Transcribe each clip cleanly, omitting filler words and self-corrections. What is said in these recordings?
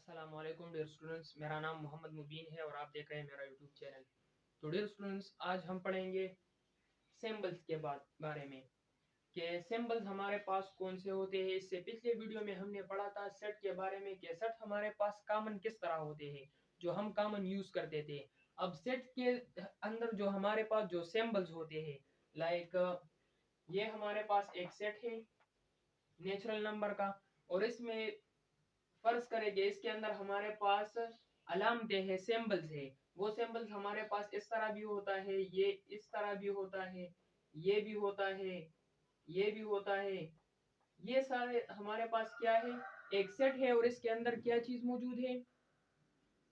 अस्सलाम वालेकुम dear students, मेरा नाम मोहम्मद मुबीन है और आप देख रहे हैं मेरा यूट्यूब चैनल। तो डियर स्टूडेंट्स, आज हम पढ़ेंगे सिंबल्स के बारे में कि सिंबल्स हमारे पास कौन से होते हैं। इससे पिछले वीडियो में हमने पढ़ा था सेट के बारे में कि सेट हमारे पास कॉमन किस तरह होते हैं, जो हम कॉमन यूज करते थे। अब सेट के अंदर जो हमारे पास जो सिंबल्स होते हैं, लाइक ये हमारे पास एक सेट है नेचुरल नंबर का, और इसमें फर्ज करें कि इसके अंदर हमारे पास अलामतें हैं, सिंबल्स है। वो सिंबल्स हमारे पास इस तरह भी होता है, ये इस तरह भी होता है, ये भी होता है, ये भी होता है। ये सारे हमारे पास क्या है, एक सेट है और इसके अंदर क्या चीज मौजूद है।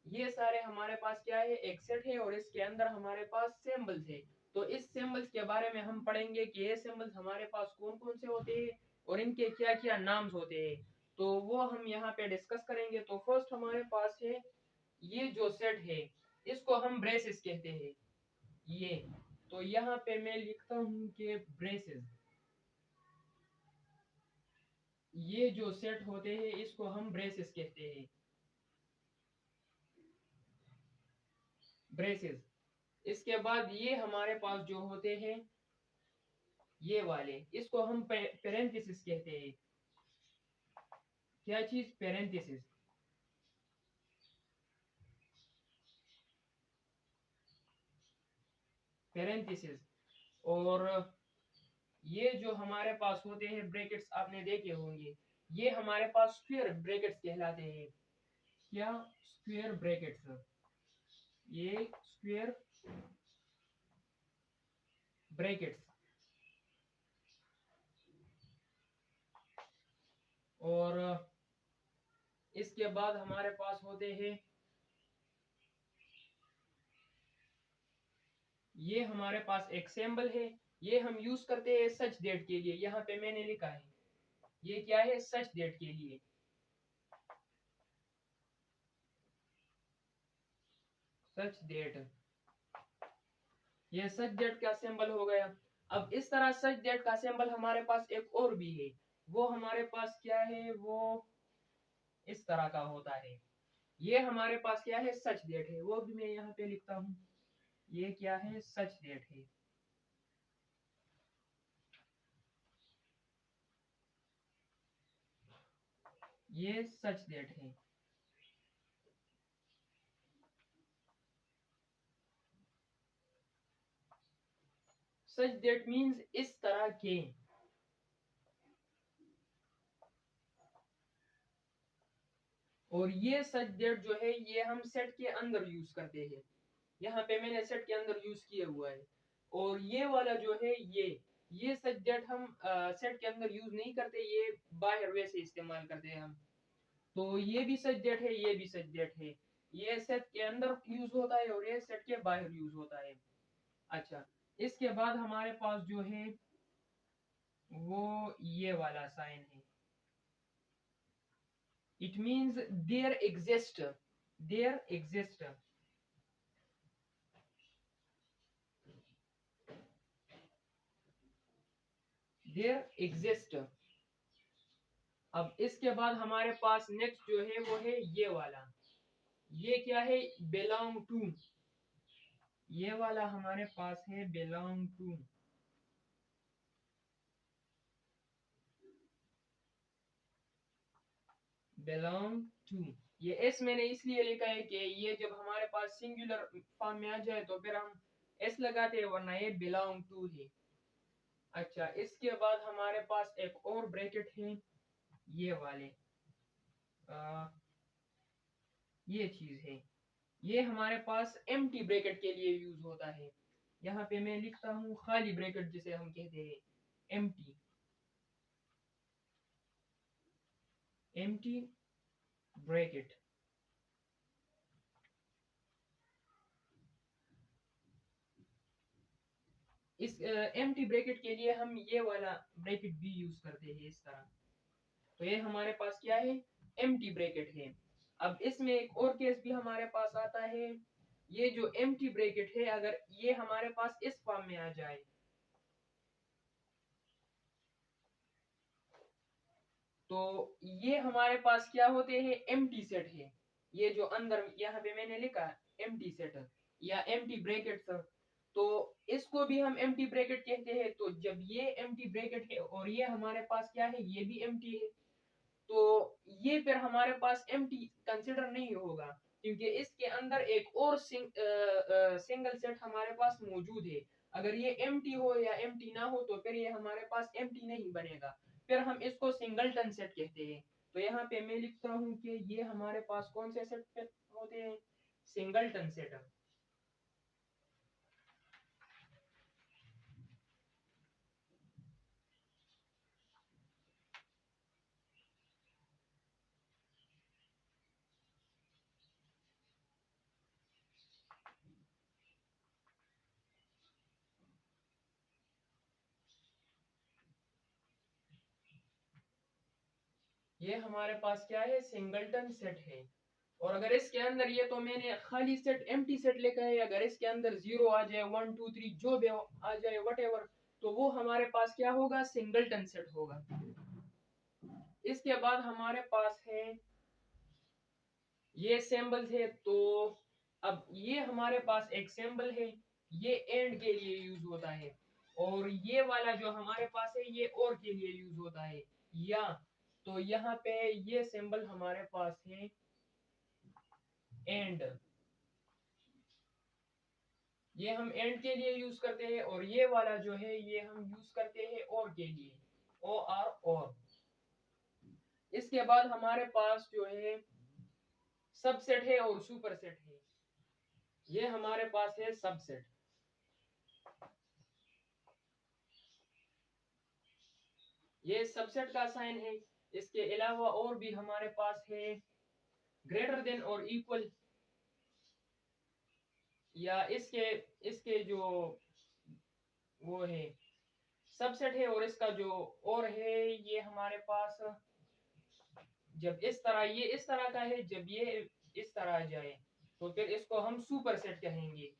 ये सारे हमारे पास क्या है, एक सेट है और इसके अंदर हमारे पास सिंबल्स है। तो इस सिंबल्स के बारे में हम पढ़ेंगे कि ये सिंबल्स हमारे पास कौन कौन से होते हैं और इनके क्या क्या नाम्स होते हैं। तो वो हम यहाँ पे डिस्कस करेंगे। तो फर्स्ट हमारे पास है ये जो सेट है, इसको हम ब्रेसेस कहते हैं। ये तो यहाँ पे मैं लिखता हूँ कि ब्रेसेस, ये जो सेट होते हैं इसको हम ब्रेसेस कहते हैं, ब्रेसेस। इसके बाद ये हमारे पास जो होते हैं ये वाले, इसको हम पेरेंथेसिस कहते हैं। क्या चीज, पेरेंथेसिस। पेरेंथेसिस। और ये जो हमारे पास होते हैं ब्रैकेट्स, आपने देखे होंगे, ये हमारे पास स्क्वायर ब्रैकेट्स कहलाते हैं। क्या, स्क्वायर ब्रैकेट्स। ये स्क्वायर ब्रैकेट्स। और इसके बाद हमारे पास होते हैं ये हमारे पास एक सिंबल है, ये हम यूज करते हैं सच डेट के लिए। यहाँ पे मैंने लिखा है, ये क्या है, सच डेट के लिए। सच डेट, ये सच डेट का सिंबल हो गया। अब इस तरह सच डेट का सिंबल हमारे पास एक और भी है, वो हमारे पास क्या है, वो इस तरह का होता है। ये हमारे पास क्या है, सच डेट है, वो भी मैं यहाँ पे लिखता हूँ। ये क्या है, सच डेट है। ये सच डेट है। सच डेट मीन्स इस तरह के। और ये सच डेट जो है ये हम सेट के अंदर यूज करते हैं। यहाँ पे मैंने सेट के अंदर यूज किया हुआ है। और ये वाला जो है ये सच डेट हम सेट के अंदर यूज नहीं करते, ये बाहर वैसे इस्तेमाल करते हैं हम। तो ये भी सच डेट है, ये भी सच डेट है। ये सेट के अंदर यूज होता है और ये सेट के बाहर यूज होता है। अच्छा, इसके बाद हमारे पास जो है वो ये वाला साइन है। It means there exist, there exist. There exist. अब इसके बाद हमारे पास नेक्स्ट जो है वो है ये वाला। ये क्या है, बिलोंग टू। ये वाला हमारे पास है बिलोंग टू। Belong to. ये एस मैंने इसलिए लिखा है कि ये जब हमारे पास सिंगुलर फॉर्म में आ जाए तो फिर हम एस लगाते हैं, वरना ये बिलोंग टू है। अच्छा, इसके बाद हमारे पास एक और ब्रैकेट है, ये वाले ये चीज है। ये हमारे पास एम्प्टी ब्रैकेट के लिए यूज होता है। यहाँ पे मैं लिखता हूँ खाली ब्रैकेट जिसे हम कहते हैं, एम्प्टी। Empty bracket. इस एम्प्टी ब्रैकेट के लिए हम ये वाला ब्रैकेट भी यूज करते हैं, इस तरह। तो ये हमारे पास क्या है, एम्प्टी ब्रैकेट है। अब इसमें एक और केस भी हमारे पास आता है। ये जो एम्प्टी ब्रैकेट है, अगर ये हमारे पास इस फॉर्म में आ जाए तो ये हमारे पास क्या होते हैं, एम्प्टी सेट है। ये जो अंदर यहाँ पे मैंने लिखा एम्प्टी सेट या एम्प्टी ब्रैकेट, तो इसको भी हम एम्प्टी ब्रैकेट कहते हैं। तो जब ये एम्प्टी ब्रैकेट है और ये हमारे पास क्या है, ये भी एम्प्टी है, तो ये फिर हमारे पास एम्प्टी कंसिडर नहीं होगा, क्योंकि इसके अंदर एक और सिंगल सेट हमारे पास मौजूद है। अगर ये एम्प्टी हो या एम्प्टी ना हो तो फिर ये हमारे पास एम्प्टी नहीं बनेगा, फिर हम इसको सिंगलटन सेट कहते हैं। तो यहाँ पे मैं लिखता हूँ कि ये हमारे पास कौन से सेट होते हैं, सिंगलटन सेट। ये हमारे पास क्या है, सिंगलटन सेट है। और अगर इसके अंदर ये तो मैंने खाली सेट एम्प्टी सेट लिखा है, अगर इसके अंदर 0 आ जाए, 1 2 3 जो भी आ जाए वट तो वो हमारे पास क्या होगा, सिंगलटन सेट होगा। इसके बाद हमारे पास है ये सिंबल्स है। तो अब ये हमारे पास एक सिंबल है, ये एंड के लिए यूज होता है, और ये वाला जो हमारे पास है ये और के लिए यूज होता है। या तो यहाँ पे ये सिंबल हमारे पास है एंड, ये हम एंड के लिए यूज करते हैं, और ये वाला जो है ये हम यूज करते हैं और के लिए, ओ आर और। इसके बाद हमारे पास जो है सबसेट है और सुपरसेट है। ये हमारे पास है सबसेट, ये सबसेट का साइन है। इसके अलावा और भी हमारे पास है ग्रेटर देन और इक्वल, या इसके इसके जो वो है सबसेट है, और इसका जो और है ये हमारे पास जब इस तरह ये इस तरह का है, जब ये इस तरह आ जाए तो फिर इसको हम सुपरसेट कहेंगे।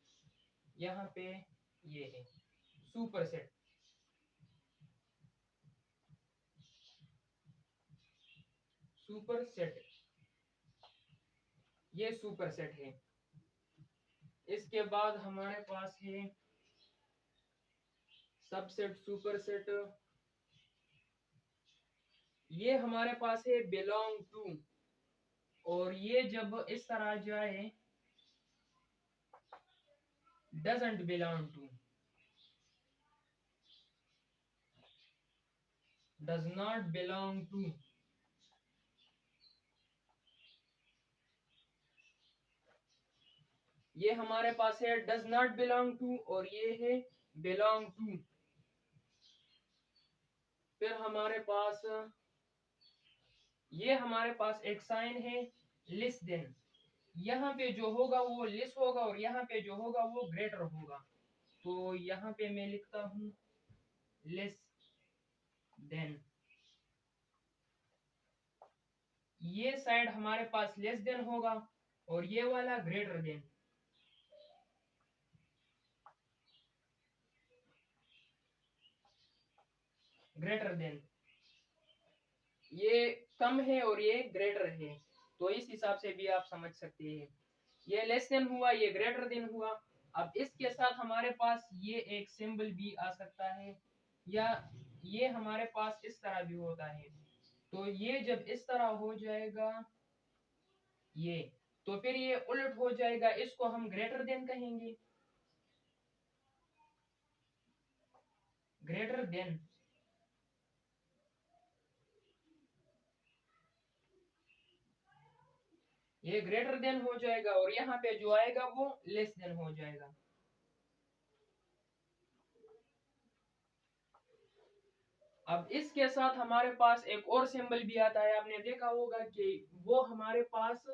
यहाँ पे ये है सुपरसेट, सुपरसेट, ये सुपरसेट है। इसके बाद हमारे पास है सबसेट, सुपरसेट, ये हमारे पास है बिलोंग टू, और ये जब इस तरह जाए doesn't belong to, does not belong to. ये हमारे पास है डज नॉट बिलोंग टू, और ये है बिलोंग टू। फिर हमारे पास ये हमारे पास एक साइन है लेस देन, यहाँ पे जो होगा वो लेस होगा और यहाँ पे जो होगा वो ग्रेटर होगा। तो यहाँ पे मैं लिखता हूँ लेस देन, ये साइड हमारे पास लेस देन होगा और ये वाला ग्रेटर देन। ग्रेटर देन, ये कम है और ये ग्रेटर है, तो इस हिसाब से भी आप समझ सकते हैं। ये लेस देन हुआ, ये ग्रेटर देन हुआ। अब इसके साथ हमारे पास ये एक सिंबल भी आ सकता है, या ये हमारे पास इस तरह भी होता है। तो ये जब इस तरह हो जाएगा ये, तो फिर ये उलट हो जाएगा, इसको हम ग्रेटर देन कहेंगे, ग्रेटर देन। ये ग्रेटर देन हो जाएगा और यहाँ पे जो आएगा वो लेस देन हो जाएगा। अब इसके साथ हमारे पास एक और सिंबल भी आता है, आपने देखा होगा कि वो हमारे पास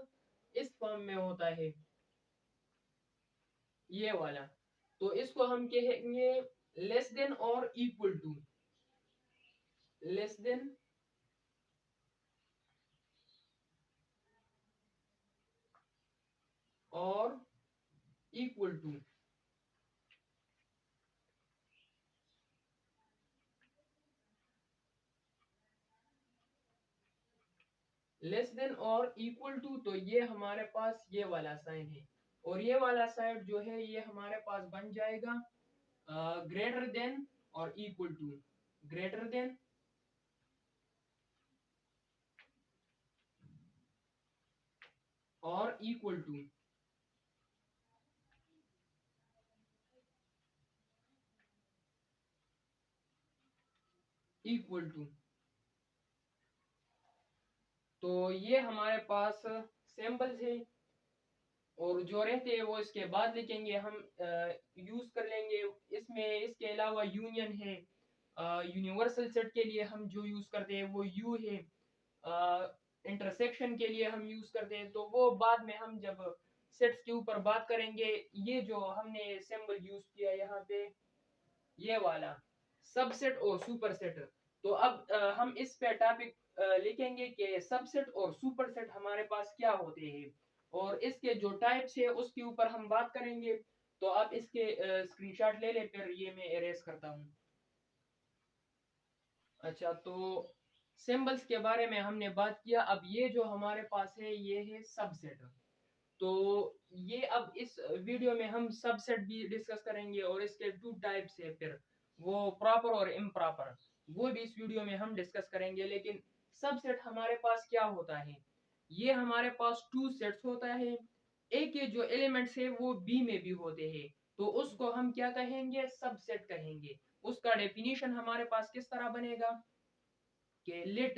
इस फॉर्म में होता है, ये वाला। तो इसको हम कहेंगे लेस देन और इक्वल टू, लेस देन और इक्वल टू। लेस देन और इक्वल टू, तो ये हमारे पास ये वाला साइन है, और ये वाला साइड जो है ये हमारे पास बन जाएगा ग्रेटर देन और इक्वल टू, ग्रेटर देन और इक्वल टू, इक्वल टू। तो ये हमारे पास सैंपल्स है, और जो रहते हैं वो इसके बाद लिखेंगे हम, यूज कर लेंगे इसमें। इसके अलावा यूनियन है, यूनिवर्सल सेट के लिए हम जो यूज करते हैं वो यू है, इंटरसेक्शन के लिए हम यूज करते हैं, तो वो बाद में हम जब सेट्स के ऊपर बात करेंगे। ये जो हमने सिंबल यूज किया यहाँ पे, ये वाला सबसेट और सुपरसेट, तो अब हम इस पे टॉपिक लिखेंगे कि सबसेट और सुपरसेट हमारे पास क्या होते हैं, और इसके जो टाइप्स है उसके ऊपर हम बात करेंगे। तो आप इसके स्क्रीनशॉट ले ले, फिर ये मैं इरेज करता हूँ। अच्छा, तो सिंबल्स के बारे में हमने बात किया। अब ये जो हमारे पास है ये है सबसेट। तो ये अब इस वीडियो में हम सबसेट भी डिस्कस करेंगे, और इसके टू टाइप्स है, फिर वो प्रॉपर और इम्प्रॉपर, वो भी इस वीडियो में हम डिस्कस करेंगे। लेकिन सबसेट हमारे पास क्या होता है, ये हमारे पास टू सेट्स होता है। ए के जो एलिमेंट्स है वो बी में भी होते हैं, तो उसको हम क्या कहेंगे, सबसेट कहेंगे। उसका डेफिनेशन हमारे पास किस तरह बनेगा कि let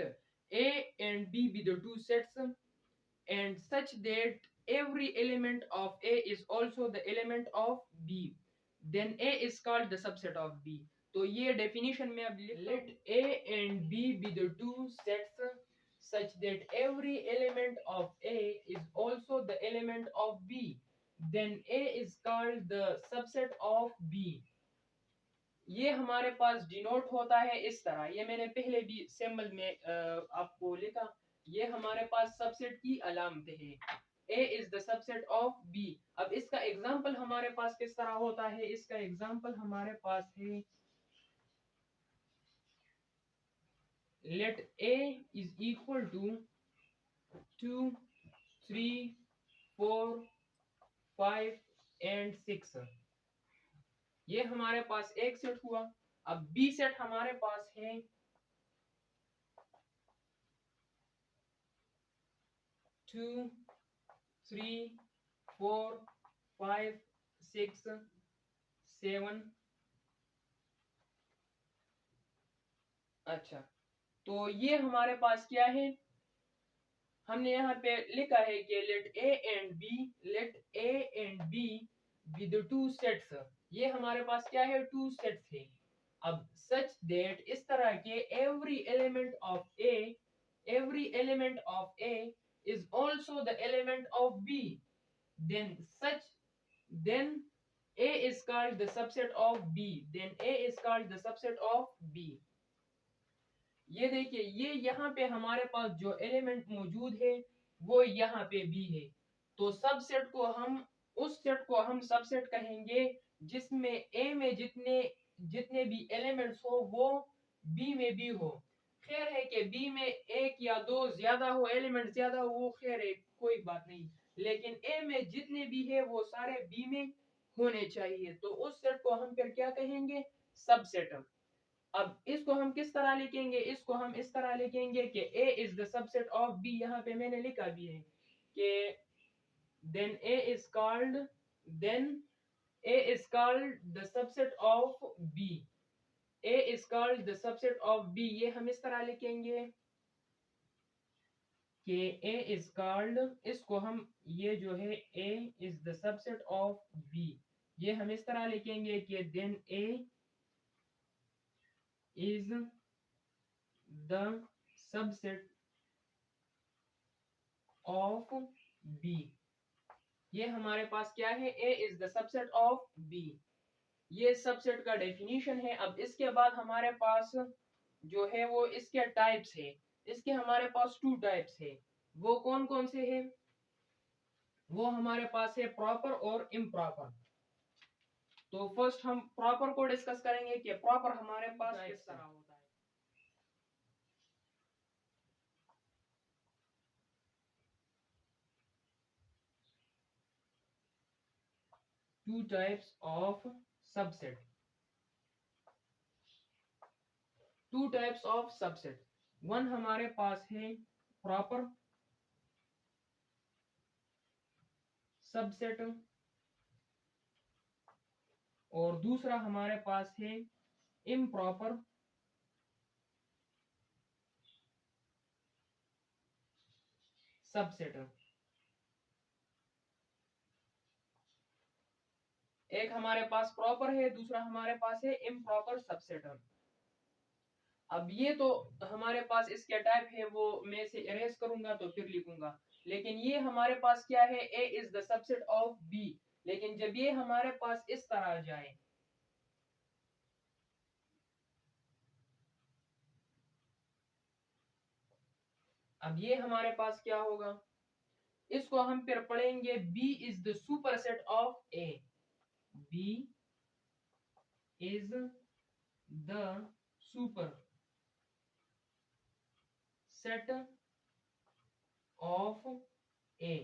A and B be the two sets and such that every element of A is also the element of B, then A is called the subset of B। तो ये definition में अब let A and B be the two sets such that every element of A is also the element of B, then A is called the subset of B। ये हमारे पास denote होता है इस तरह, ये मैंने पहले भी सिंबल में आपको लिखा। ये हमारे पास सबसेट की अलामत है, A is the subset of B। अब इसका एग्जांपल हमारे पास किस तरह होता है, इसका एग्जांपल हमारे पास है let A is equal to 2, 3, 4, 5 and 6। ये हमारे पास एक सेट हुआ। अब B सेट हमारे पास है 2, 3, 4, 5, 6, 7। अच्छा, तो ये हमारे पास क्या है, हमने यहाँ पे लिखा है कि let A and B be the two sets। ये हमारे पास क्या है, टू सेट्स है। अब such that, इस तरह के every element of A is also the element of B, then A is called the subset of B। ये देखिए, ये यहाँ पे हमारे पास जो एलिमेंट मौजूद है वो यहाँ पे B है, तो सबसेट को हम, उस सेट को हम सबसेट कहेंगे जिसमें A में जितने भी एलिमेंट्स हो वो B में भी हो। खैर है कि B में एक या दो ज्यादा हो, एलिमेंट ज्यादा हो, वो खैर है, कोई बात नहीं, लेकिन A में जितने भी है वो सारे B में होने चाहिए। तो उस सेट को हम फिर क्या कहेंगे, सबसेट। अब इसको हम किस तरह लिखेंगे, इसको हम इस तरह लिखेंगे कि A is the subset of B। यहाँ पे मैंने लिखा भी है कि then A is called the subset of B। A is called the subset of B, ये हम इस तरह लिखेंगे कि A is called, इसको हम, ये जो है A is the subset of B, ये हम इस तरह लिखेंगे कि then A is the subset of B। ये हमारे पास क्या है, A is the subset of B। ये सबसेट का डेफिनेशन है। अब इसके बाद हमारे पास जो है वो इसके टाइप्स है। इसके हमारे पास टू टाइप्स है, वो कौन कौन से हैं, वो हमारे पास है प्रॉपर और इम्प्रॉपर। तो फर्स्ट हम प्रॉपर को डिस्कस करेंगे कि प्रॉपर हमारे पास किस तरह होता है। Two types of subset, two types of subset. One हमारे पास है प्रॉपर सबसेट और दूसरा हमारे पास है इम्प्रॉपर सबसेट। एक हमारे पास प्रॉपर है, दूसरा हमारे पास है इम्प्रॉपर सबसेट। अब ये तो हमारे पास इसके टाइप है, वो मैं इसे इरेज करूंगा तो फिर लिखूंगा, लेकिन ये हमारे पास क्या है, A is the subset of B. लेकिन जब ये हमारे पास इस तरह जाए, अब ये हमारे पास क्या होगा, इसको हम फिर पढ़ेंगे B is the superset of A, B is the super set of A.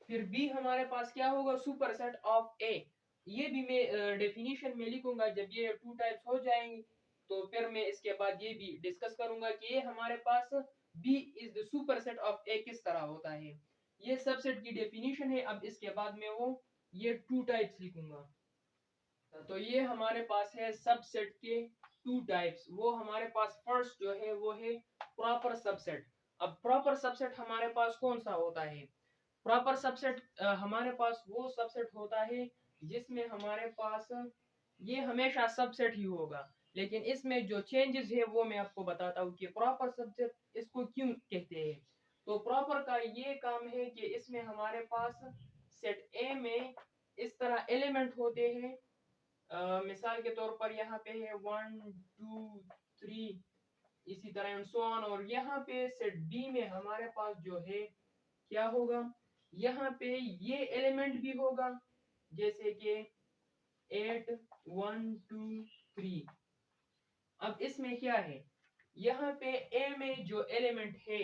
फिर बी हमारे पास क्या होगा, सुपर सेट ऑफ ए। ये भी मैं डेफिनेशन में लिखूंगा जब ये टू टाइप्स हो जाएंगे, तो फिर मैं इसके बाद ये भी डिस्कस करूंगा कि ये हमारे पास B is the super set of A किस तरह होता है। ये सबसेट की डेफिनेशन है। अब इसके बाद में वो ये टू टाइप्स लिखूंगा। तो ये हमारे पास है सबसेट के टू टाइप्स। वो हमारे पास फर्स्ट जो है वो है प्रॉपर सबसेट। अब प्रॉपर सबसेट हमारे पास कौन सा होता है, प्रॉपर सबसेट हमारे पास वो सबसेट होता है जिसमें हमारे पास ये हमेशा सबसेट ही होगा, लेकिन इसमें जो चेंजेस है वो मैं आपको बताता हूँ कि प्रॉपर सबसेट इसको क्यों कहते हैं। तो प्रॉपर का ये काम है कि इसमें हमारे पास सेट ए में इस तरह एलिमेंट होते हैं। मिसाल के तौर पर यहाँ पे है 1 2 3 इसी तरह एंड सो ऑन, और यहाँ पे सेट बी में हमारे पास जो है क्या होगा, यहाँ पे ये एलिमेंट भी होगा जैसे कि 8 1 2 3। अब इसमें क्या है, यहाँ पे ए में जो एलिमेंट है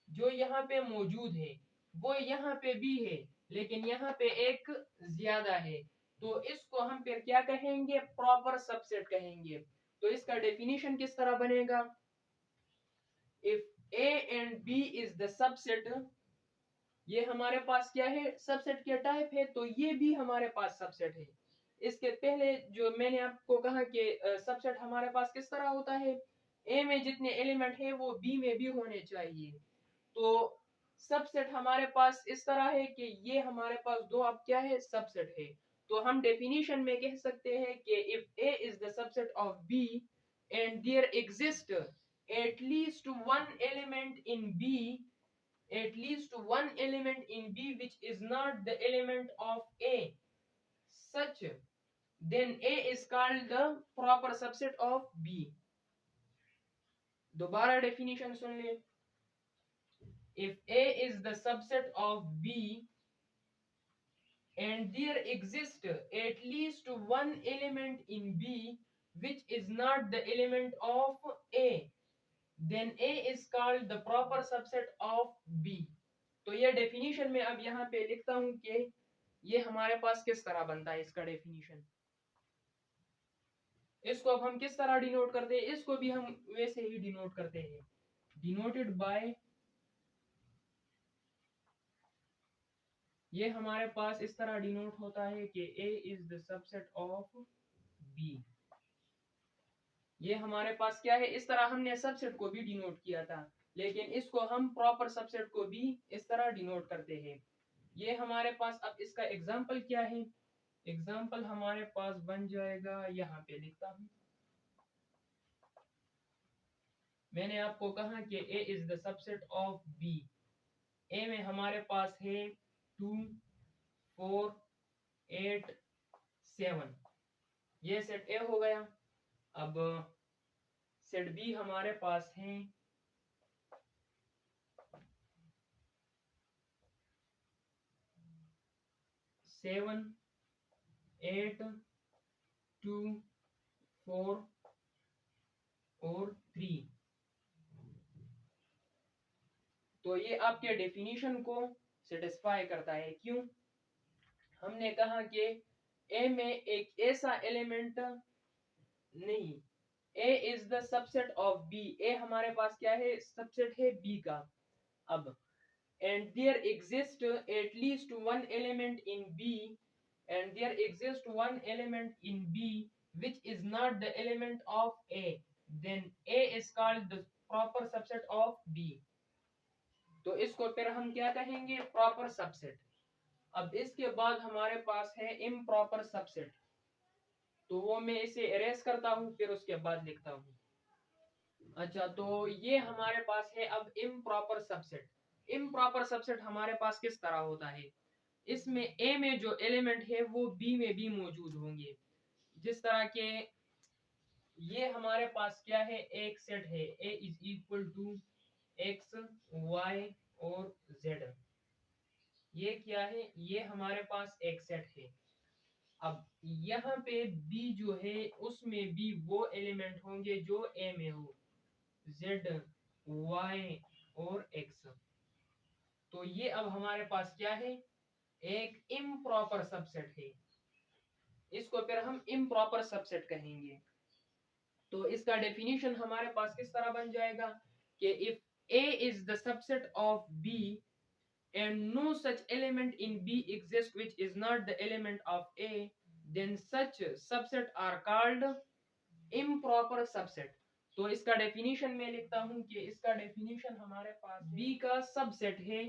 जो यहाँ पे मौजूद है वो यहाँ पे भी है, लेकिन यहाँ पे एक ज्यादा है, तो इसको हम फिर क्या कहेंगे, प्रॉपर सबसेट कहेंगे। तो इसका डेफिनेशन किस तरह बनेगा, if A and B is the subset, ये हमारे पास क्या है, सबसेट के टाइप है, तो ये भी हमारे पास सबसेट है। इसके पहले जो मैंने आपको कहा कि सबसेट हमारे पास किस तरह होता है, ए में जितने एलिमेंट है वो बी में भी होने चाहिए। तो सबसेट हमारे पास इस तरह है कि ये हमारे पास दो अब क्या है, सबसेट है। तो हम डेफिनेशन में कह सकते हैं कि if A is the subset of B and there exist at least one element in B, at least one element in B which is not the element of A, such then A is called the proper subset of B। दोबारा definition सुन ले, if A is the subset of B and there exists at least one element in B which is not the element of A, then A is called the proper subset of B। तो ये definition में अब यहाँ पे लिखता हूँ कि ये हमारे पास किस तरह बनता है इसका डेफिनेशन। इसको अब हम किस तरह डिनोट करते हैं, इसको भी हम वैसे ही डिनोट करते हैं, डिनोटेड बाय, ये हमारे पास इस तरह डिनोट होता है कि A is the subset of B। ये हमारे पास क्या है, इस तरह हमने सबसेट को भी डिनोट किया था, लेकिन इसको हम प्रॉपर सबसेट को भी इस तरह डिनोट करते हैं। ये हमारे पास अब इसका एग्जांपल क्या है, एग्जांपल हमारे पास बन जाएगा, यहाँ पे लिखता हूँ। मैंने आपको कहा कि A is the subset of B। A में हमारे पास है 2 4 8 7, ये सेट A हो गया। अब सेट B हमारे पास है 7 8 2 4 और 3। तो ये आपके डेफिनेशन को सेटिस्फाई करता है। क्यों, हमने कहा कि ए में एक ऐसा एलिमेंट नहीं, A is the subset of B, A हमारे पास क्या है, सबसेट है बी का। अब and there exists at least one element in B, and there exists one element in B which is not the element of A, then A is called the proper subset of B। तो इसको फिर हम क्या कहेंगे, proper subset. अब इसके बाद हमारे पास है इम्प्रॉपर सबसेट, तो वो मैं इसे इरेज करता हूँ फिर उसके बाद लिखता हूँ। अच्छा, तो ये हमारे पास है अब इम्प्रॉपर सबसेट। इम्प्रॉपर सबसेट हमारे पास किस तरह होता है, इसमें ए में जो एलिमेंट है वो बी में भी मौजूद होंगे। जिस तरह के ये हमारे पास क्या है, एक सेट है A is equal to X Y और जेड। ये क्या है, ये हमारे पास एक सेट है। अब यहाँ पे बी जो है उसमें भी वो एलिमेंट होंगे जो ए में हो, जेड वाई और एक्स। तो ये अब हमारे पास क्या है, एक इम्प्रॉपर सबसेट है। इसको फिर हम इम्प्रॉपर सबसेट कहेंगे। तो इसका डेफिनेशन हमारे पास किस तरह बन जाएगा कि इफ A is the subset of B and no such element in B exists which is not the element of A, then such subset are called improper subset। तो इसका डेफिनेशन मैं लिखता हूं कि इसका डेफिनेशन हमारे पास B का सबसेट है।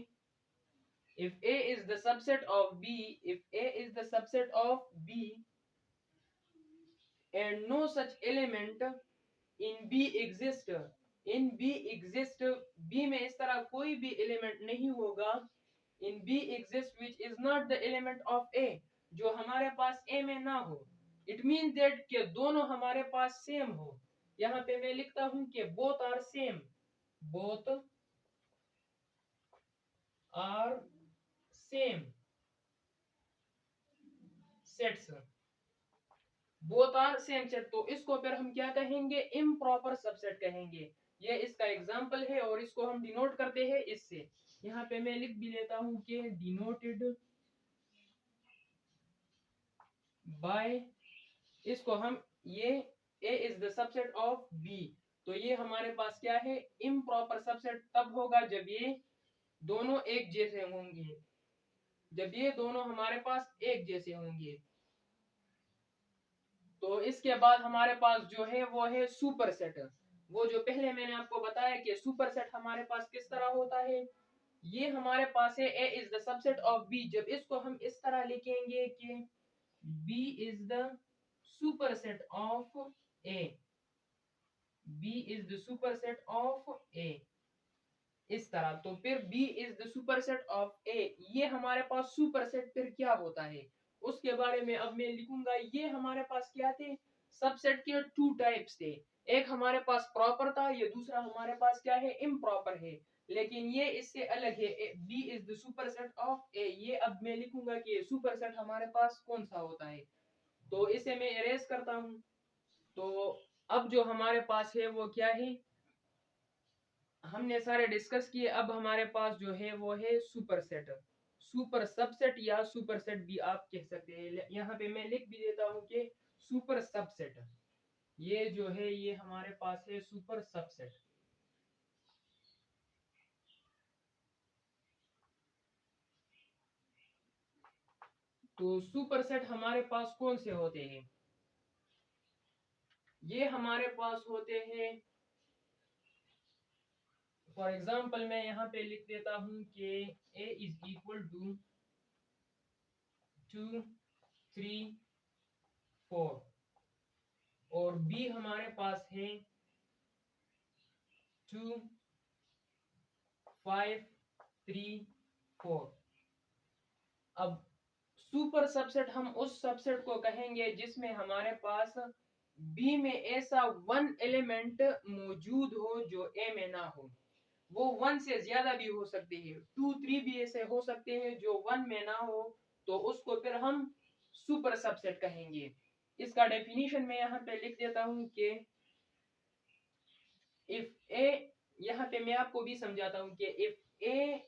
If A is the subset of B, if A is the subset of B and no such element in B exist, in B exist, B में इस तरह कोई भी एलिमेंट नहीं होगा, in B exist which is not the element of A, जो हमारे पास A में ना हो। It means that कि दोनों हमारे पास सेम हो। यहाँ पे मैं लिखता हूँ कि both are same, both are same sets, both are same set. तो इसको फिर हम क्या कहेंगे, इम्प्रॉपर सबसेट कहेंगे। ये इसका एग्जांपल है और इसको हम डिनोट करते हैं इससे। यहाँ पे मैं लिख भी लेता हूँ कि डिनोटेड बाय, इसको हम ये A is the subset of B। तो ये हमारे पास क्या है, इम्प्रॉपर सबसेट तब होगा जब ये दोनों एक जैसे होंगे, जब ये दोनों हमारे पास एक जैसे होंगे। तो इसके बाद हमारे पास जो है वो है सुपर सेट। वो जो पहले मैंने आपको बताया कि सुपर सेट हमारे पास किस तरह होता है, ये हमारे पास है A is the subset of B। जब इसको हम इस तरह लिखेंगे कि B is the super set of A, B is the super set of A, इस तरह। तो फिर B is the super set of A, ये हमारे पास सुपर सेट फिर क्या होता है उसके बारे में अब मैं लिखूंगा। ये हमारे पास क्या थे, सबसेट के टू टाइप्स थे, एक हमारे पास प्रॉपर था, ये दूसरा हमारे पास क्या है, इम्प्रॉपर है। लेकिन ये इससे अलग है, B is the super set of A। ये अब मैं लिखूंगा कि सुपर सेट हमारे पास कौन सा होता है। तो इसे मैं इरेज करता हूं। तो अब जो हमारे पास है वो क्या है, हमने सारे डिस्कस किए। अब हमारे पास जो है वो है सुपर सेट, सुपर सबसेट या सुपर सेट भी आप कह सकते हैं। यहाँ पे मैं लिख भी देता हूँ कि सुपर सबसेट, ये जो है ये हमारे पास है सुपर सबसेट। तो सुपर सेट हमारे पास कौन से होते हैं, ये हमारे पास होते हैं, फॉर एग्जाम्पल मैं यहाँ पे लिख देता हूँ कि A इज इक्वल टू 2 3 4 और B हमारे पास है 2 5 3 4। अब सुपर सबसेट हम उस सबसेट को कहेंगे जिसमें हमारे पास B में ऐसा वन एलिमेंट मौजूद हो जो A में ना हो। वो 1 से ज्यादा भी हो सकते हैं, 2 3 भी ऐसे हो सकते हैं जो 1 में ना हो, तो उसको फिर हम सुपर सबसेट कहेंगे। इसका डेफिनेशन मैं यहाँ पे लिख देता हूँ कि इफ A, यहाँ पे मैं आपको भी समझाता हूँ कि इफ A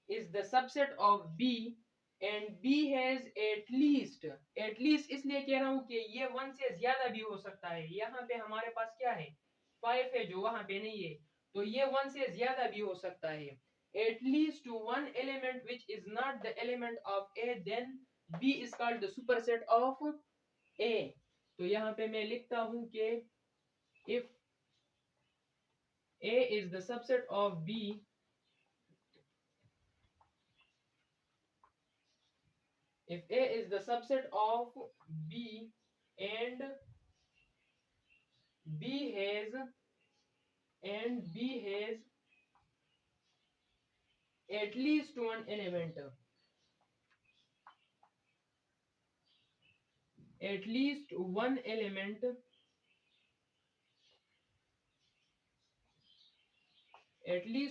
is the subset of B and B has at least इसलिए कह रहा हूं कि ये 1 से ज्यादा भी हो सकता है। यहाँ पे हमारे पास क्या है 5 है जो वहां पे नहीं है, तो ये 1 से ज्यादा भी हो सकता है। At least one element which is not the element of A, then B is called the superset of A. तो यहाँ पे मैं लिखता हूं कि if A is the subset of B, if A is the subset of B and B has at least one element, at least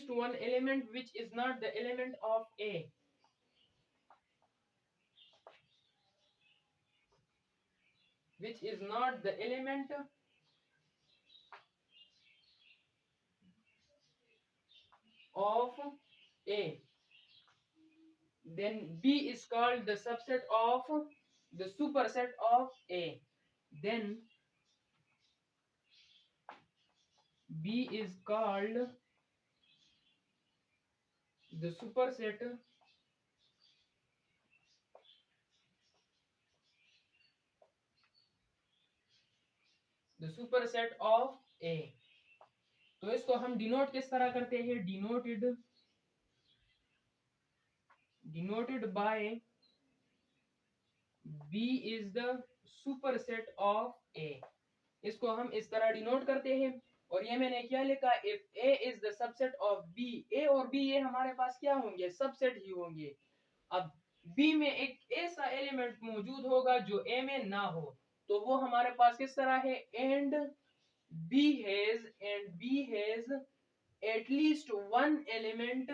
one element which is not the element of A, which is not the element of A, then B is called the subset of the superset of A. Then B is called the superset of A. तो इसको हम denote किस तरह करते हैं, denoted by B is the superset of A। इसको हम इस तरह डिनोट करते हैं। और ये मैंने क्या लिखा, if A is the subset of B, A और B ये हमारे पास क्या होंगे, सबसेट ही होंगे। अब B में एक ऐसा एलिमेंट मौजूद होगा जो A में ना हो, तो वो हमारे पास किस तरह है, and B has at least one element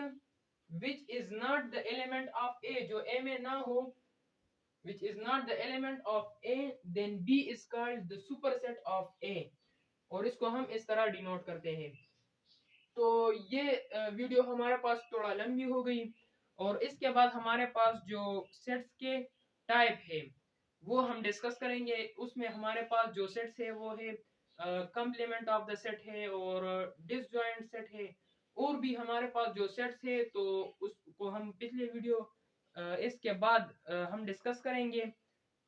which is not the element of A, जो A में ना हो, which is not the element of A, then B is called the superset of A। और इसको हम इस तरह डिनोट करते हैं। तो ये वीडियो हमारे पास थोड़ा लंबी हो गई, और इसके बाद हमारे पास जो सेट्स के टाइप है वो हम डिस्कस करेंगे। उसमें हमारे पास जो सेट्स है वो है कंप्लीमेंट ऑफ द सेट है और डिसजॉइंट सेट है, और भी हमारे पास जो सेट्स है, तो उसको हम पिछले वीडियो इसके बाद हम डिस्कस करेंगे।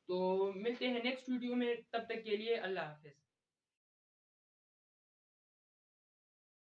तो मिलते हैं नेक्स्ट वीडियो में, तब तक के लिए अल्लाह हाफिज।